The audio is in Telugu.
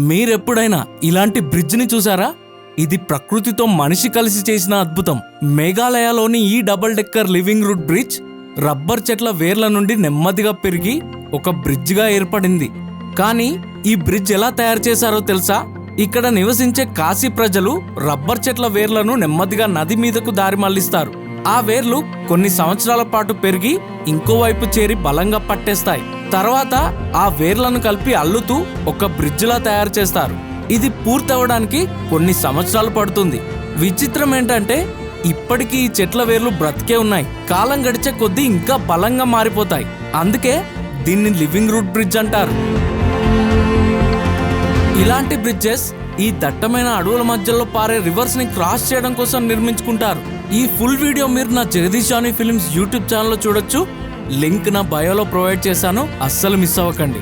మీరెప్పుడైనా ఇలాంటి బ్రిడ్జిని చూసారా? ఇది ప్రకృతితో మనిషి కలిసి చేసిన అద్భుతం. మేఘాలయలోని ఈ double decker living route bridge rubber చెట్ల వేర్ల నుండి నెమ్మదిగా పెరిగి ఒక బ్రిడ్జిగా ఏర్పడింది. కానీ ఈ బ్రిడ్జ్ ఎలా తయారు చేశారో తెలుసా? ఇక్కడ నివసించే కాశీ ప్రజలు రబ్బర్ చెట్ల వేర్లను నెమ్మదిగా నది మీదకు దారి మళ్లిస్తారు. ఆ వేర్లు కొన్ని సంవత్సరాల పాటు పెరిగి ఇంకోవైపు చేరి బలంగా పట్టేస్తాయి. తర్వాత ఆ వేర్లను కలిపి అల్లుతూ ఒక బ్రిడ్జిలా తయారు చేస్తారు. ఇది పూర్తవడానికి కొన్ని సంవత్సరాలు పడుతుంది. విచిత్రం ఏంటంటే ఇప్పటికీ ఈ చెట్ల వేర్లు బ్రతికే ఉన్నాయి. కాలం గడిచే కొద్దీ ఇంకా బలంగా మారిపోతాయి. అందుకే దీన్ని లివింగ్ రూట్ బ్రిడ్జ్ అంటారు. ఇలాంటి బ్రిడ్జెస్ ఈ దట్టమైన అడవుల మధ్యలో పారే రివర్స్ ని క్రాస్ చేయడం కోసం నిర్మించుకుంటారు. ఈ ఫుల్ వీడియో మీరు నా జగదీష్ జానీ ఫిల్మ్స్ యూట్యూబ్ ఛానల్లో చూడొచ్చు. లింక్ నా బయోలో ప్రొవైడ్ చేశాను, అస్సలు మిస్ అవ్వకండి.